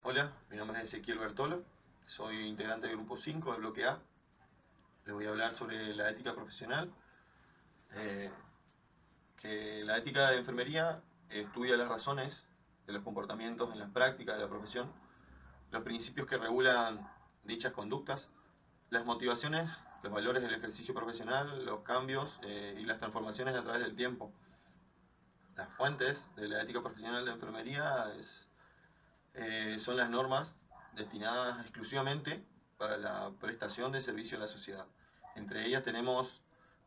Hola, mi nombre es Ezequiel Bertolo, soy integrante del grupo 5 del bloque A. Les voy a hablar sobre la ética profesional, eh, que la ética de enfermería estudia las razones de los comportamientos en las prácticas de la profesión, los principios que regulan dichas conductas, las motivaciones, los valores del ejercicio profesional, los cambios y las transformaciones a través del tiempo. Las fuentes de la ética profesional de enfermería son las normas destinadas exclusivamente para la prestación de servicio a la sociedad. Entre ellas tenemos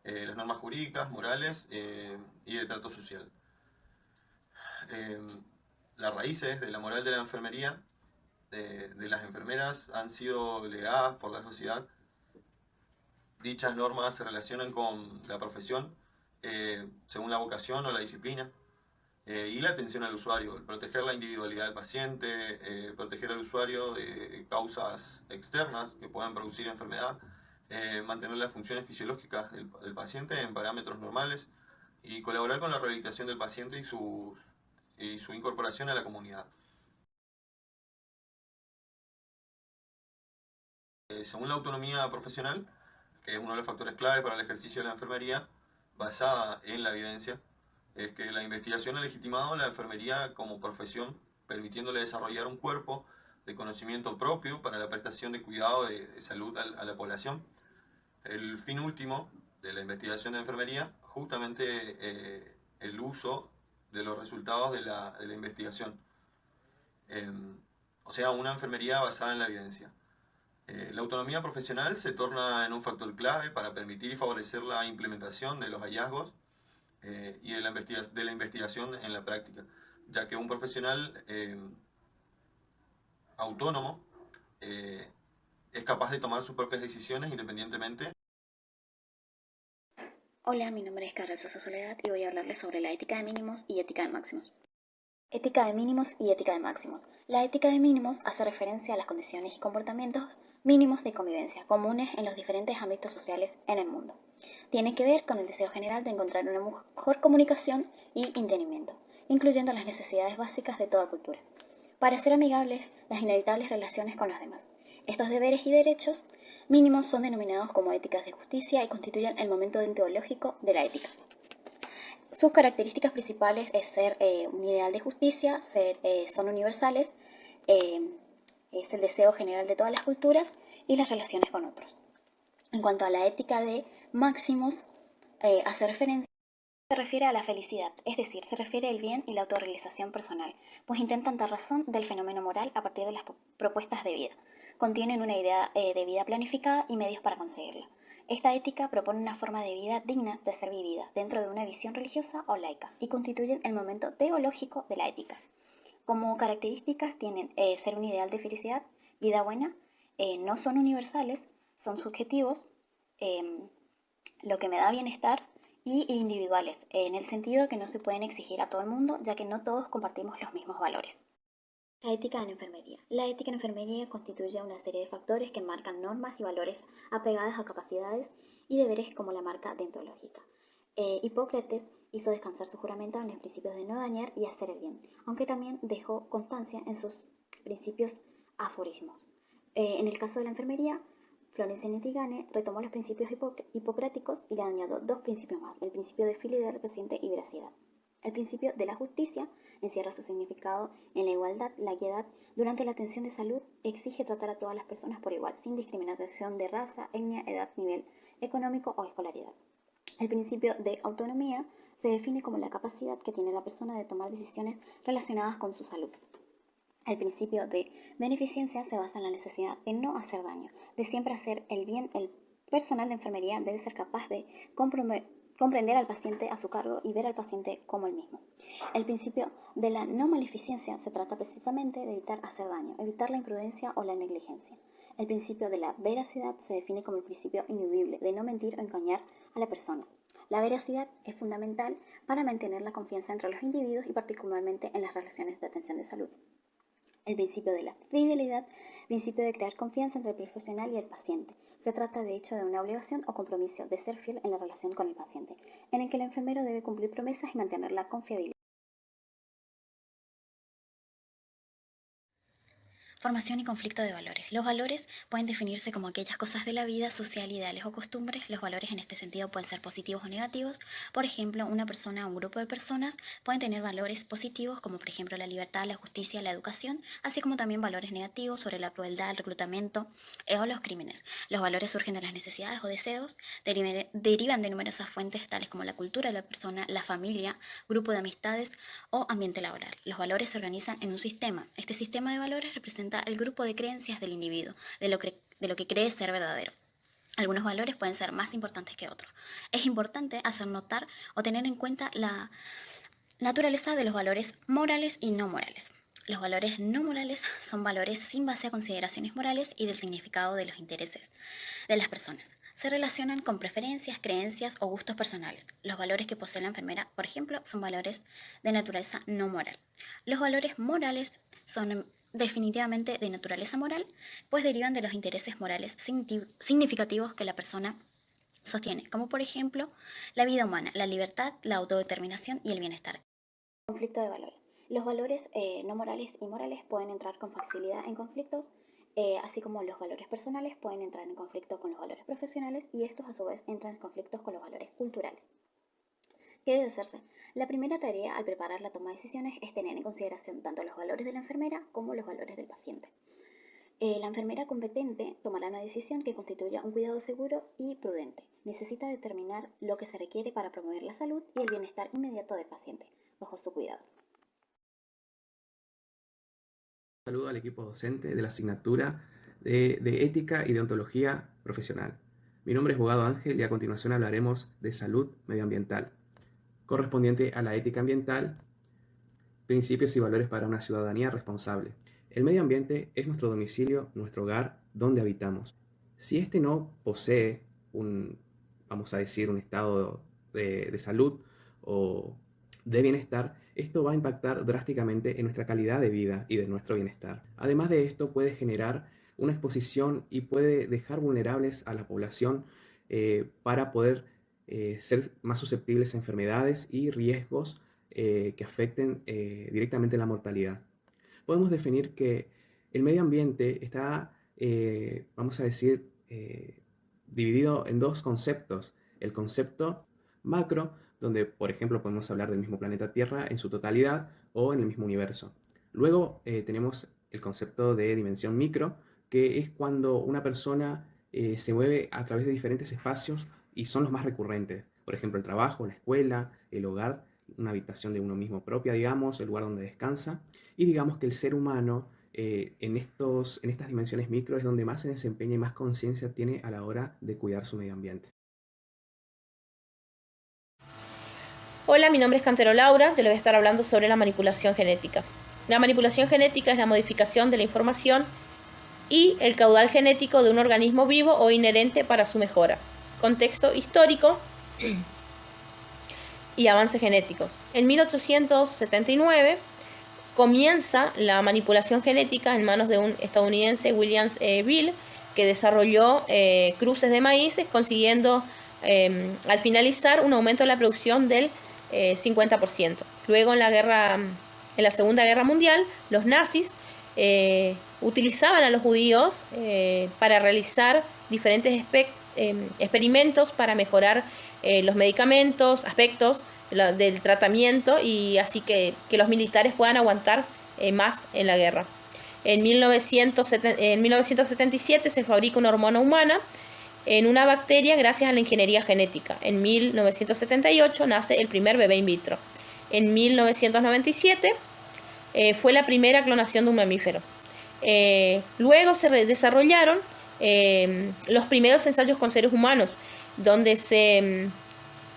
las normas jurídicas, morales y de trato social. Eh, las raíces de la moral de la enfermería, de las enfermeras, han sido legadas por la sociedad. Dichas normas se relacionan con la profesión según la vocación o la disciplina, y la atención al usuario, el proteger la individualidad del paciente, proteger al usuario de causas externas que puedan producir enfermedad, mantener las funciones fisiológicas del paciente en parámetros normales y colaborar con la rehabilitación del paciente y su incorporación a la comunidad. Según la autonomía profesional, que es uno de los factores clave para el ejercicio de la enfermería, basada en la evidencia, es que la investigación ha legitimado la enfermería como profesión, permitiéndole desarrollar un cuerpo de conocimiento propio para la prestación de cuidado de salud a la población. El fin último de la investigación de enfermería, justamente el uso de los resultados de la investigación. Eh, o sea, una enfermería basada en la evidencia. La autonomía profesional se torna en un factor clave para permitir y favorecer la implementación de los hallazgos y de la investigación en la práctica, ya que un profesional autónomo eh, es capaz de tomar sus propias decisiones independientemente. Hola, mi nombre es Carol Sosa Soledad y voy a hablarles sobre la ética de mínimos y ética de máximos. Ética de mínimos y ética de máximos. La ética de mínimos hace referencia a las condiciones y comportamientos mínimos de convivencia comunes en los diferentes ámbitos sociales en el mundo. Tiene que ver con el deseo general de encontrar una mejor comunicación y entendimiento, incluyendo las necesidades básicas de toda cultura, para ser amigables las inevitables relaciones con los demás. Estos deberes y derechos mínimos son denominados como éticas de justicia y constituyen el momento deontológico de la ética. Sus características principales es ser un ideal de justicia, son universales, eh, es el deseo general de todas las culturas y las relaciones con otros. En cuanto a la ética de máximos, se refiere a la felicidad, es decir, se refiere al bien y la autorrealización personal, pues intentan dar razón del fenómeno moral a partir de las propuestas de vida. Contienen una idea de vida planificada y medios para conseguirla. Esta ética propone una forma de vida digna de ser vivida dentro de una visión religiosa o laica y constituyen el momento teológico de la ética. Como características tienen ser un ideal de felicidad, vida buena, no son universales, son subjetivos, eh, lo que me da bienestar y individuales, en el sentido que no se pueden exigir a todo el mundo, ya que no todos compartimos los mismos valores. La ética en enfermería. La ética en enfermería constituye una serie de factores que marcan normas y valores apegadas a capacidades y deberes como la marca deontológica. Hipócrates hizo descansar su juramento en los principios de no dañar y hacer el bien, aunque también dejó constancia en sus principios aforismos. En el caso de la enfermería, Florencia Nightingale retomó los principios hipocráticos y le añadió dos principios más, el principio de fidelidad reciente y veracidad. El principio de la justicia encierra su significado en la igualdad, la equidad. Durante la atención de salud exige tratar a todas las personas por igual, sin discriminación de raza, etnia, edad, nivel económico o escolaridad. El principio de autonomía se define como la capacidad que tiene la persona de tomar decisiones relacionadas con su salud. El principio de beneficencia se basa en la necesidad de no hacer daño, de siempre hacer el bien. El personal de enfermería debe ser capaz de comprender al paciente a su cargo y ver al paciente como el mismo. El principio de la no maleficencia se trata precisamente de evitar hacer daño, evitar la imprudencia o la negligencia. El principio de la veracidad se define como el principio ineludible de no mentir o engañar a la persona. La veracidad es fundamental para mantener la confianza entre los individuos y particularmente en las relaciones de atención de salud. El principio de la fidelidad, principio de crear confianza entre el profesional y el paciente. Se trata de hecho de una obligación o compromiso de ser fiel en la relación con el paciente, en el que el enfermero debe cumplir promesas y mantener la confiabilidad. Formación y conflicto de valores. Los valores pueden definirse como aquellas cosas de la vida social, ideales o costumbres. Los valores en este sentido pueden ser positivos o negativos. Por ejemplo, una persona o un grupo de personas pueden tener valores positivos como por ejemplo la libertad, la justicia, la educación, así como también valores negativos sobre la crueldad, el reclutamiento o los crímenes. Los valores surgen de las necesidades o deseos, derivan de numerosas fuentes tales como la cultura de la persona, la familia, grupo de amistades o ambiente laboral. Los valores se organizan en un sistema. Este sistema de valores representa el grupo de creencias del individuo, de lo que cree ser verdadero. Algunos valores pueden ser más importantes que otros. Es importante hacer notar o tener en cuenta la naturaleza de los valores morales y no morales. Los valores no morales son valores sin base a consideraciones morales y del significado de los intereses de las personas. Se relacionan con preferencias, creencias o gustos personales. Los valores que posee la enfermera, por ejemplo, son valores de naturaleza no moral. Los valores morales son definitivamente de naturaleza moral, pues derivan de los intereses morales significativos que la persona sostiene, como por ejemplo la vida humana, la libertad, la autodeterminación y el bienestar. Conflicto de valores. Los valores no morales y morales pueden entrar con facilidad en conflictos, así como los valores personales pueden entrar en conflicto con los valores profesionales y estos a su vez entran en conflictos con los valores culturales. ¿Qué debe hacerse? La primera tarea al preparar la toma de decisiones es tener en consideración tanto los valores de la enfermera como los valores del paciente. La enfermera competente tomará una decisión que constituya un cuidado seguro y prudente. Necesita determinar lo que se requiere para promover la salud y el bienestar inmediato del paciente, bajo su cuidado. Saludo al equipo docente de la asignatura de Ética y Deontología Profesional. Mi nombre es Bogado Ángel y a continuación hablaremos de salud medioambiental, correspondiente a la ética ambiental, principios y valores para una ciudadanía responsable. El medio ambiente es nuestro domicilio, nuestro hogar, donde habitamos. Si este no posee un estado de salud o de bienestar, esto va a impactar drásticamente en nuestra calidad de vida y de nuestro bienestar. Además de esto, puede generar una exposición y puede dejar vulnerables a la población para poder ser más susceptibles a enfermedades y riesgos que afecten directamente la mortalidad. Podemos definir que el medio ambiente está, dividido en dos conceptos. El concepto macro, donde por ejemplo podemos hablar del mismo planeta Tierra en su totalidad o en el mismo universo. Luego tenemos el concepto de dimensión micro, que es cuando una persona se mueve a través de diferentes espacios y son los más recurrentes. Por ejemplo, el trabajo, la escuela, el hogar, una habitación de uno mismo propia, digamos, el lugar donde descansa. Y digamos que el ser humano en estas dimensiones micro es donde más se desempeña y más conciencia tiene a la hora de cuidar su medio ambiente. Hola, mi nombre es Cantero Laura, yo le voy a estar hablando sobre la manipulación genética. La manipulación genética es la modificación de la información y el caudal genético de un organismo vivo o inherente para su mejora. Contexto histórico y avances genéticos. En 1879 comienza la manipulación genética en manos de un estadounidense, William Bill, que desarrolló cruces de maíces, consiguiendo al finalizar un aumento de la producción del 50%. Luego en la Segunda Guerra Mundial, los nazis utilizaban a los judíos para realizar diferentes experimentos para mejorar los medicamentos, aspectos del tratamiento y así que los militares puedan aguantar más en la guerra. En 1977 se fabrica una hormona humana en una bacteria gracias a la ingeniería genética. En 1978 nace el primer bebé in vitro. En 1997 fue la primera clonación de un mamífero. Luego se desarrollaron los primeros ensayos con seres humanos, donde se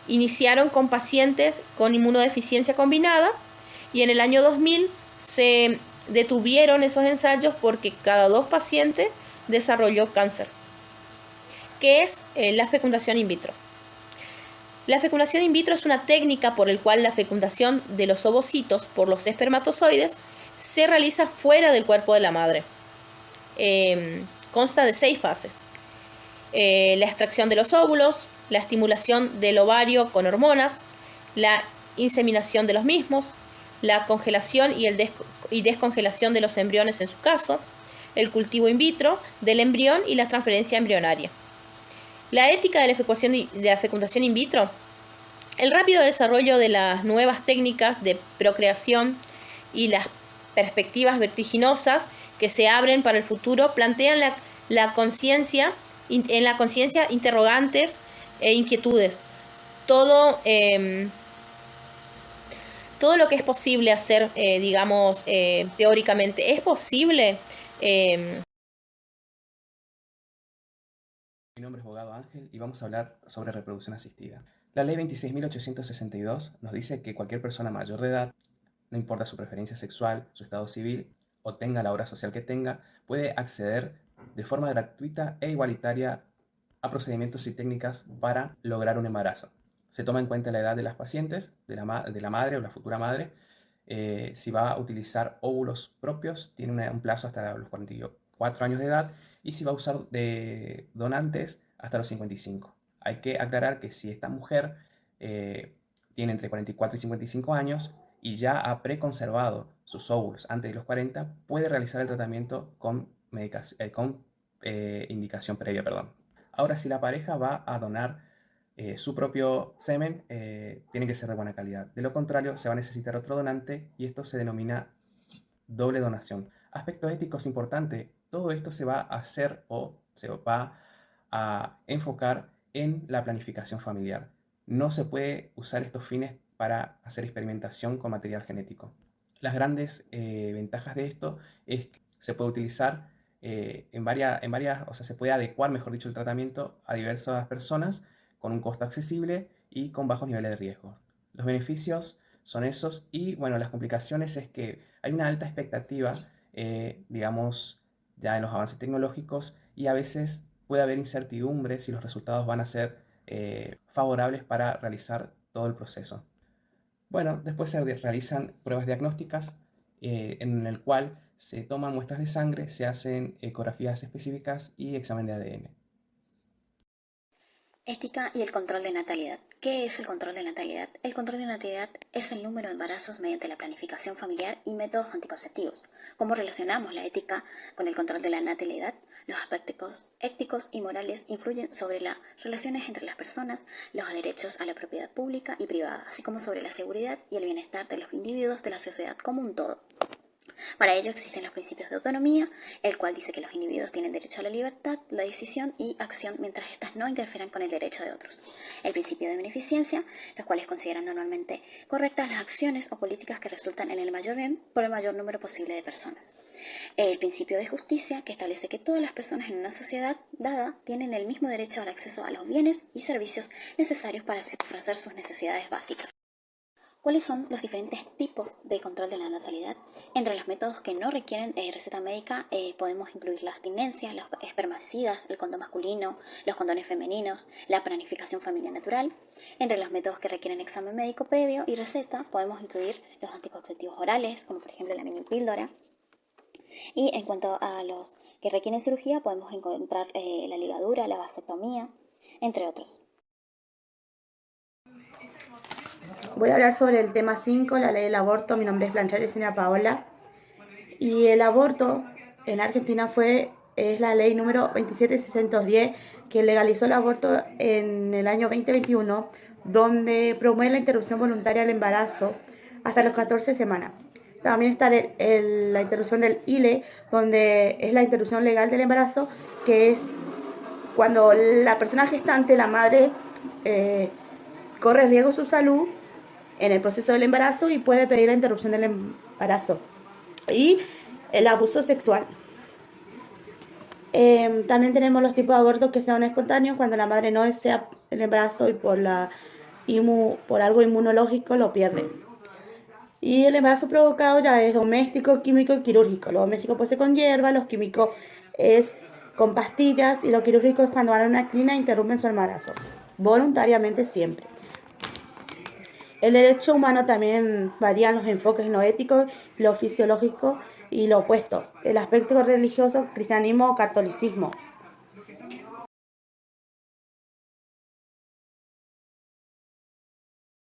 iniciaron con pacientes con inmunodeficiencia combinada y en el año 2000 se detuvieron esos ensayos porque cada 2 pacientes desarrolló cáncer. ¿Qué es la fecundación in vitro? La fecundación in vitro es una técnica por la cual la fecundación de los ovocitos por los espermatozoides se realiza fuera del cuerpo de la madre. Consta de 6 fases. La extracción de los óvulos, la estimulación del ovario con hormonas, la inseminación de los mismos, la congelación y descongelación de los embriones en su caso, el cultivo in vitro del embrión y la transferencia embrionaria. La ética de la fecundación in vitro. El rápido desarrollo de las nuevas técnicas de procreación y las perspectivas vertiginosas que se abren para el futuro plantean en la conciencia interrogantes e inquietudes. Todo lo que es posible hacer, teóricamente, ¿es posible? Mi nombre es abogado Ángel y vamos a hablar sobre reproducción asistida. La ley 26.862 nos dice que cualquier persona mayor de edad, no importa su preferencia sexual, su estado civil o tenga la obra social que tenga, puede acceder de forma gratuita e igualitaria a procedimientos y técnicas para lograr un embarazo. Se toma en cuenta la edad de las pacientes, de la madre o la futura madre. Si va a utilizar óvulos propios, tiene un plazo hasta los 44 años de edad, y si va a usar de donantes hasta los 55. Hay que aclarar que si esta mujer tiene entre 44 y 55 años y ya ha preconservado sus óvulos antes de los 40, puede realizar el tratamiento con indicación previa. Ahora, si la pareja va a donar su propio semen, tiene que ser de buena calidad. De lo contrario, se va a necesitar otro donante y esto se denomina doble donación. Aspecto ético es importante. Todo esto se va a hacer o se va a enfocar en la planificación familiar. No se puede usar estos fines para hacer experimentación con material genético. Las grandes ventajas de esto es que se puede utilizar se puede adecuar, mejor dicho, el tratamiento a diversas personas con un costo accesible y con bajos niveles de riesgo. Los beneficios son esos y, bueno, las complicaciones es que hay una alta expectativa, ya en los avances tecnológicos, y a veces puede haber incertidumbre si los resultados van a ser favorables para realizar todo el proceso. Bueno, después se realizan pruebas diagnósticas en el cual se toman muestras de sangre, se hacen ecografías específicas y examen de ADN. Ética y el control de natalidad. ¿Qué es el control de natalidad? El control de natalidad es el número de embarazos mediante la planificación familiar y métodos anticonceptivos. ¿Cómo relacionamos la ética con el control de la natalidad? Los aspectos éticos y morales influyen sobre las relaciones entre las personas, los derechos a la propiedad pública y privada, así como sobre la seguridad y el bienestar de los individuos de la sociedad como un todo. Para ello existen los principios de autonomía, el cual dice que los individuos tienen derecho a la libertad, la decisión y acción mientras éstas no interfieran con el derecho de otros. El principio de beneficencia, los cuales consideran normalmente correctas las acciones o políticas que resultan en el mayor bien por el mayor número posible de personas. El principio de justicia, que establece que todas las personas en una sociedad dada tienen el mismo derecho al acceso a los bienes y servicios necesarios para satisfacer sus necesidades básicas. ¿Cuáles son los diferentes tipos de control de la natalidad? Entre los métodos que no requieren receta médica podemos incluir la abstinencia, los espermicidas, el condón masculino, los condones femeninos, la planificación familiar natural. Entre los métodos que requieren examen médico previo y receta podemos incluir los anticonceptivos orales, como por ejemplo la minipíldora. Y en cuanto a los que requieren cirugía podemos encontrar la ligadura, la vasectomía, entre otros. Voy a hablar sobre el tema 5, la ley del aborto. Mi nombre es Blanchard Yesenia Paola. Y el aborto en Argentina es la ley número 27610 que legalizó el aborto en el año 2021, donde promueve la interrupción voluntaria del embarazo hasta las 14 semanas. También está la interrupción del ILE, donde es la interrupción legal del embarazo, que es cuando la persona gestante, la madre, corre riesgo su salud en el proceso del embarazo y puede pedir la interrupción del embarazo. Y el abuso sexual. También tenemos los tipos de abortos que son espontáneos, cuando la madre no desea el embarazo y por algo inmunológico lo pierde. Y el embarazo provocado ya es doméstico, químico y quirúrgico. Lo doméstico puede ser con hierba, los químicos es con pastillas y lo quirúrgico es cuando van a una clínica e interrumpen su embarazo, voluntariamente siempre. El derecho humano también varía en los enfoques, en lo ético, lo fisiológico y lo opuesto. El aspecto religioso, cristianismo o catolicismo.